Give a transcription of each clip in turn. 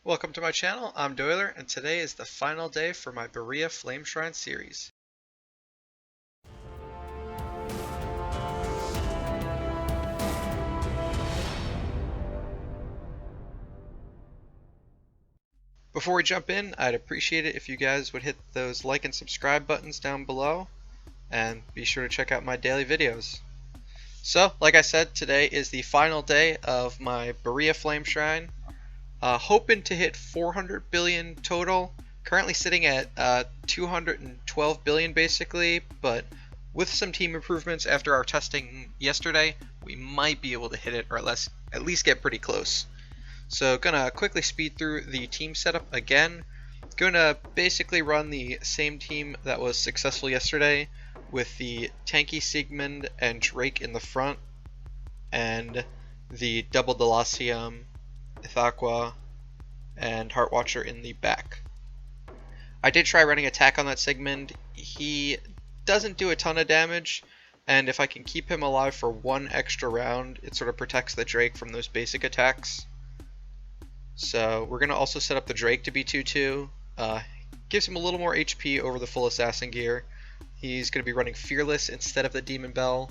Welcome to my channel, I'm Doyler, and today is the final day for my Barea Flame Shrine series. Before we jump in, I'd appreciate it if you guys would hit those like and subscribe buttons down below, and be sure to check out my daily videos. So, like I said, today is the final day of my Barea Flame Shrine. Hoping to hit 400 billion total. Currently sitting at 212 billion basically, but with some team improvements after our testing yesterday, we might be able to hit it, or at least get pretty close. So gonna quickly speed through the team setup again. Gonna basically run the same team that was successful yesterday, with the tanky Sigmund and Drake in the front, and the double Delacium, Ithaqua, and Heartwatcher in the back. I did try running attack on that Sigmund. He doesn't do a ton of damage, and if I can keep him alive for one extra round, it sort of protects the Drake from those basic attacks. So we're going to also set up the Drake to be 2-2. Gives him a little more HP over the full assassin gear. He's going to be running Fearless instead of the Demon Bell.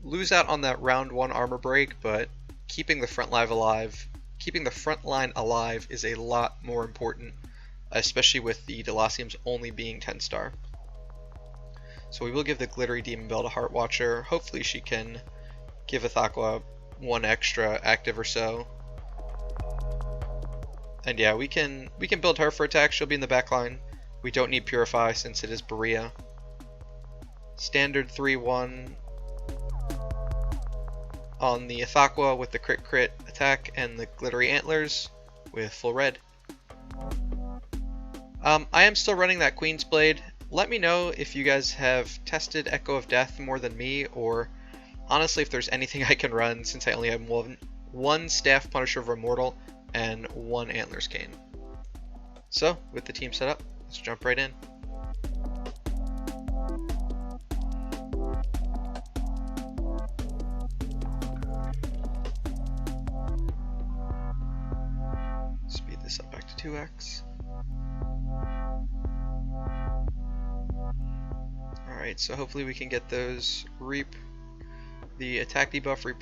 Lose out on that round 1 armor break, but keeping the front line alive is a lot more important, especially with the Delaciums only being 10-star. So we will give the Glittery Demon Bell to Heartwatcher. Hopefully she can give Ithaqua one extra active or so. And yeah, we can build her for attack. She'll be in the back line. We don't need Purify since it is Barea. Standard 3-1 on the Ithaqua with the crit attack and the Glittery Antlers with full red. I am still running that Queen's Blade. Let me know if you guys have tested Echo of Death more than me, or honestly if there's anything I can run since I only have one Staff Punisher of Immortal and one Antlers Cane. So, with the team set up, let's jump right in. Speed this up back to 2x. Alright, so hopefully we can get those the attack debuff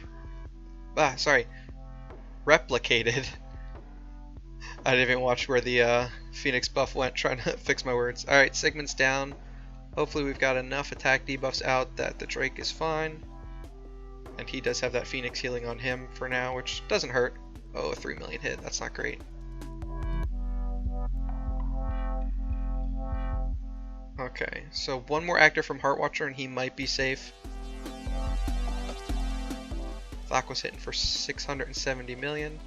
replicated. I didn't even watch where the Phoenix buff went, trying to fix my words. Alright, Sigmund's down. Hopefully we've got enough attack debuffs out that the Drake is fine. And he does have that Phoenix healing on him for now, which doesn't hurt. Oh, a 3 million hit, that's not great. Okay, so one more active from Heartwatcher and he might be safe. Thaqua's hitting for 670 million.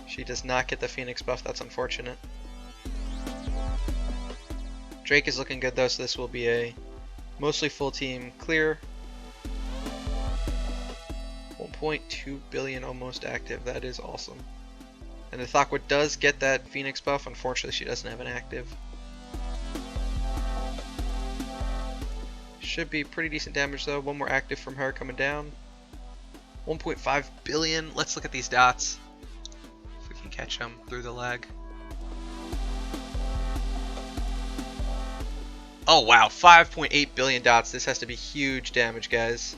She does not get the Phoenix buff, that's unfortunate. Drake is looking good though, so this will be a mostly full team clear. 1.2 billion almost active, that is awesome. And the Ithaqua does get that Phoenix buff, unfortunately she doesn't have an active. Should be pretty decent damage though. One more active from her coming down. 1.5 billion. Let's look at these dots. If we can catch them through the lag. Oh wow, 5.8 billion dots. This has to be huge damage, guys.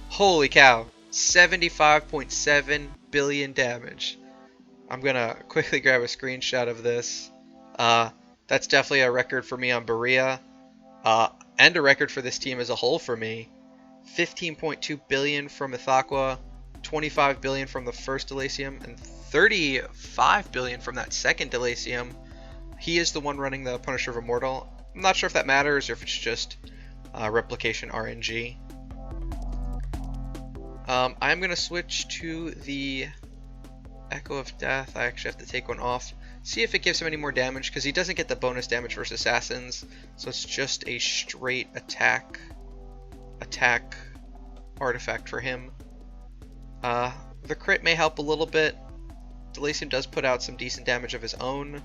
Holy cow. 75.7 billion damage. I'm gonna quickly grab a screenshot of this. That's definitely a record for me on Barea, and a record for this team as a whole for me. 15.2 billion from Ithaqua, 25 billion from the first Delacium, and 35 billion from that second Delacium. He is the one running the Punisher of Immortal. I'm not sure if that matters or if it's just replication RNG. I'm going to switch to the Echo of Death. I actually have to take one off. See if it gives him any more damage, because he doesn't get the bonus damage versus assassins, so it's just a straight attack artifact for him. The crit may help a little bit. Delacium does put out some decent damage of his own.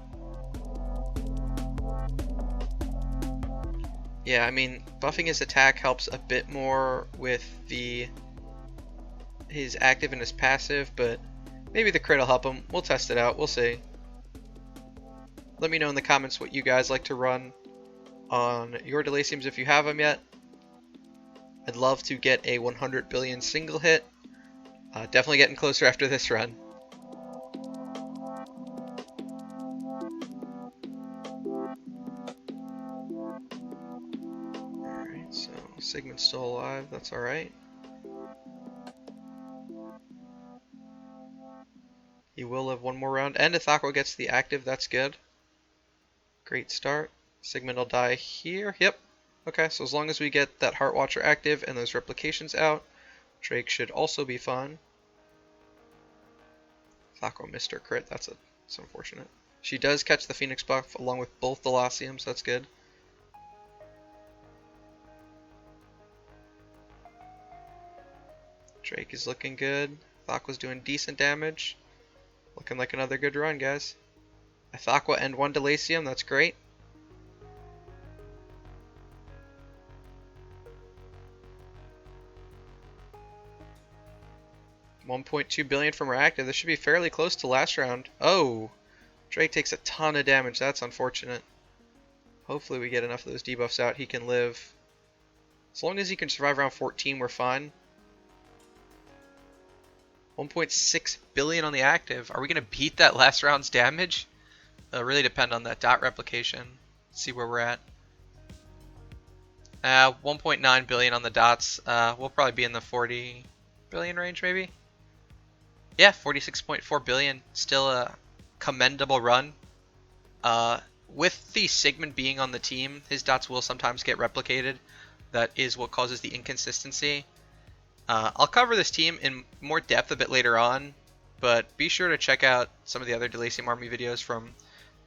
Yeah, I mean, buffing his attack helps a bit more with his active and his passive, but Maybe the crit will help him. We'll test it out. We'll see. Let me know in the comments what you guys like to run on your Delaciums if you have them yet. I'd love to get a 100 billion single hit. Definitely getting closer after this run. Alright, so Sigmund's still alive. That's alright. He will live one more round. And if Aqua gets the active, that's good. Great start. Sigmund will die here. Yep. Okay, so as long as we get that Heart Watcher active and those replications out, Drake should also be fine. Aqua missed her crit. That's unfortunate. She does catch the Phoenix buff along with both Delaciums. That's good. Drake is looking good. Aqua's doing decent damage. Looking like another good run, guys. Aqua and 1 Delacium. That's great. $1.2 billion from her active. This should be fairly close to last round. Oh, Drake takes a ton of damage. That's unfortunate. Hopefully we get enough of those debuffs out. He can live. As long as he can survive round 14, we're fine. 1.6 billion on the active. Are we going to beat that last round's damage? It'll really depend on that dot replication. Let's see where we're at. 1.9 billion on the dots. We'll probably be in the 40 billion range, maybe. Yeah, 46.4 billion. Still a commendable run. With the Sigmund being on the team, his dots will sometimes get replicated. That is what causes the inconsistency. I'll cover this team in more depth a bit later on, but be sure to check out some of the other Delacium Army videos from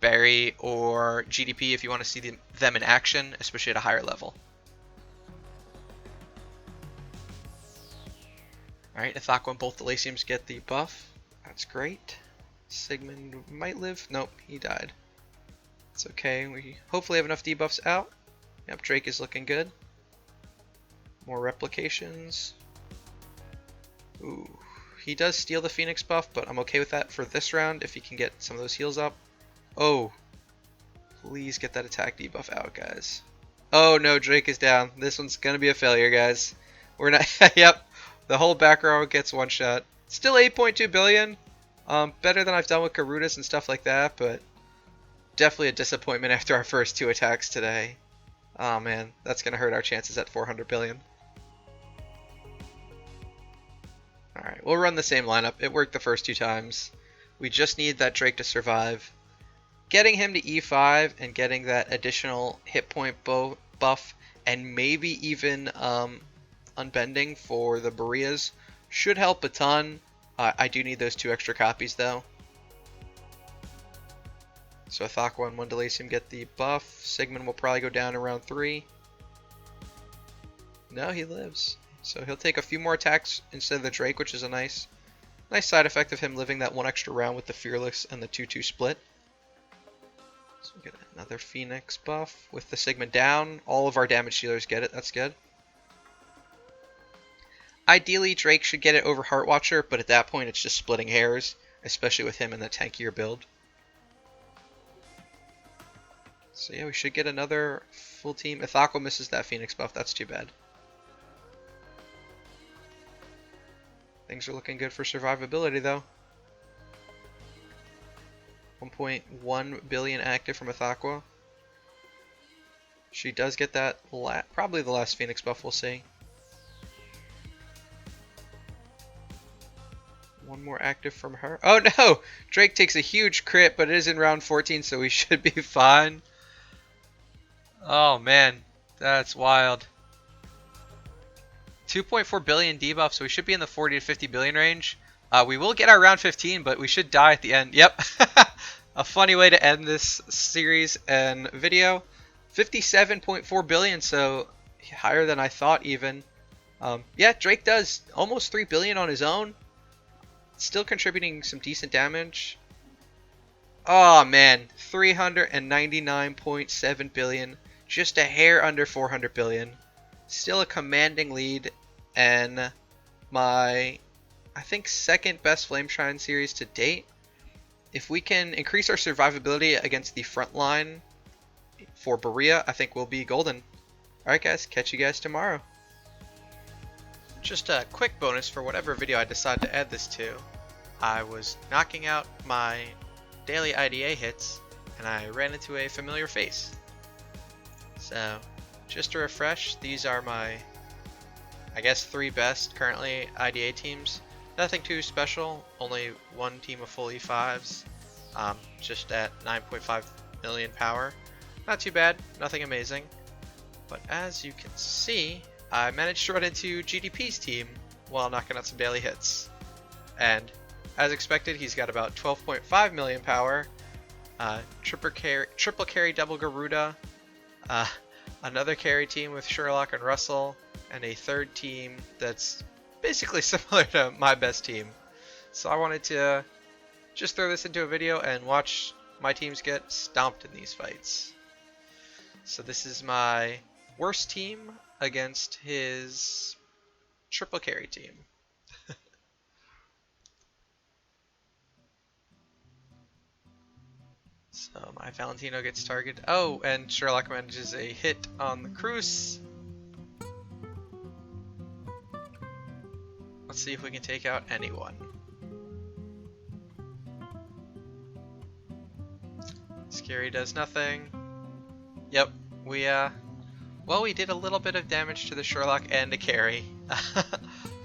Barea or GeeDeePee if you want to see them in action, especially at a higher level. Alright, if Aqua and both Delaciums get the buff, that's great. Sigmund might live. Nope, he died. It's okay. We hopefully have enough debuffs out. Yep, Drake is looking good. More replications. Ooh, he does steal the Phoenix buff, but I'm okay with that for this round if he can get some of those heals up. Oh, please get that attack debuff out, guys. Oh no, Drake is down. This one's gonna be a failure, guys. We're not. Yep, the whole back row gets one shot. Still 8.2 billion. Better than I've done with Garudas and stuff like that, but definitely a disappointment after our first 2 attacks today. Oh man, that's gonna hurt our chances at 400 billion. Alright, we'll run the same lineup. It worked the first 2 times. We just need that Drake to survive. Getting him to E5 and getting that additional hit point buff and maybe even unbending for the Bareas should help a ton. I do need those 2 extra copies though. So if Aqua and 1 Delacium get the buff, Sigmund will probably go down around 3. No, he lives. So he'll take a few more attacks instead of the Drake, which is a nice side effect of him living that 1 extra round with the Fearless and the 2-2 split. So we get another Phoenix buff with the Sigmund down. All of our damage dealers get it. That's good. Ideally, Drake should get it over Heart Watcher, but at that point it's just splitting hairs, especially with him in the tankier build. So yeah, we should get another full team. If Aqua misses that Phoenix buff, that's too bad. Things are looking good for survivability though. 1.1 billion active from Aqua. She does get that, probably the last Phoenix buff, we'll see. 1 more active from her. Oh no! Drake takes a huge crit, but it is in round 14, so we should be fine. Oh man, that's wild. 2.4 billion debuff, so we should be in the 40 to 50 billion range. We will get our round 15, but we should die at the end. Yep. A funny way to end this series and video. 57.4 billion, so higher than I thought even. Yeah, Drake does almost 3 billion on his own. Still contributing some decent damage. Oh man, 399.7 billion. Just a hair under 400 billion. Still a commanding lead, and my I think, second best Flame Shrine series to date. If we can increase our survivability against the front line for Barea, I think we'll be golden. Alright guys, catch you guys tomorrow. Just a quick bonus for whatever video I decide to add this to. I was knocking out my daily IDA hits and I ran into a familiar face. So, just to refresh, these are my, I guess, 3 best currently IDA teams. Nothing too special, only one team of full E5s, just at 9.5 million power. Not too bad, nothing amazing. But as you can see, I managed to run into GeeDeePee's team while knocking out some daily hits. And as expected, he's got about 12.5 million power, triple carry double Garuda, another carry team with Sherlock and Russell, and a third team that's basically similar to my best team. So I wanted to just throw this into a video and watch my teams get stomped in these fights. So this is my worst team against his triple carry team. So my Valentino gets targeted. Oh, and Sherlock manages a hit on the Cruise. Let's see if we can take out anyone. Scary does nothing. Yep, well, we did a little bit of damage to the Sherlock and a carry,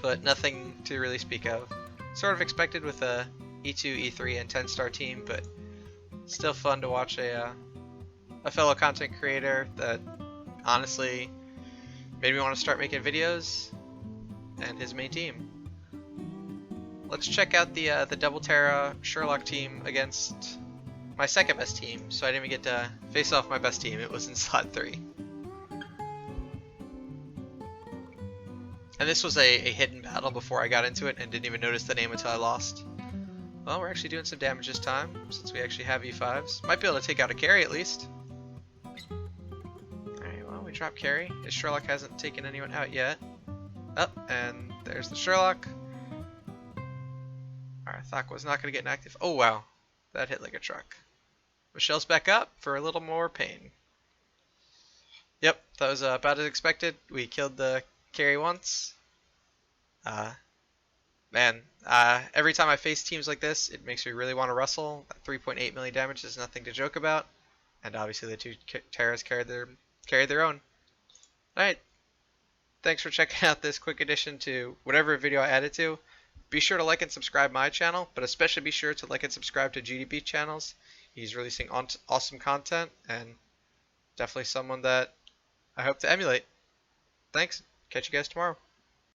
but nothing to really speak of. Sort of expected with a E2, E3, and 10-star team, but still fun to watch a fellow content creator that honestly made me want to start making videos, and his main team. Let's check out the Double Terra Sherlock team against my second best team. So I didn't even get to face off my best team. It was in slot 3. And this was a hidden battle before I got into it and didn't even notice the name until I lost. Well, we're actually doing some damage this time since we actually have E5s. Might be able to take out a carry at least. Alright, well, we drop carry. His Sherlock hasn't taken anyone out yet. Oh, and there's the Sherlock. I thought was not going to get inactive. Oh wow, that hit like a truck. Michelle's back up for a little more pain. Yep, that was about as expected. We killed the carry once. Man, every time I face teams like this, it makes me really want to wrestle. 3.8 million damage is nothing to joke about. And obviously the 2 Terras carried their own. Alright, thanks for checking out this quick addition to whatever video I added to. Be sure to like and subscribe my channel, but especially be sure to like and subscribe to GeeDeePee channels. He's releasing awesome content and definitely someone that I hope to emulate. Thanks. Catch you guys tomorrow.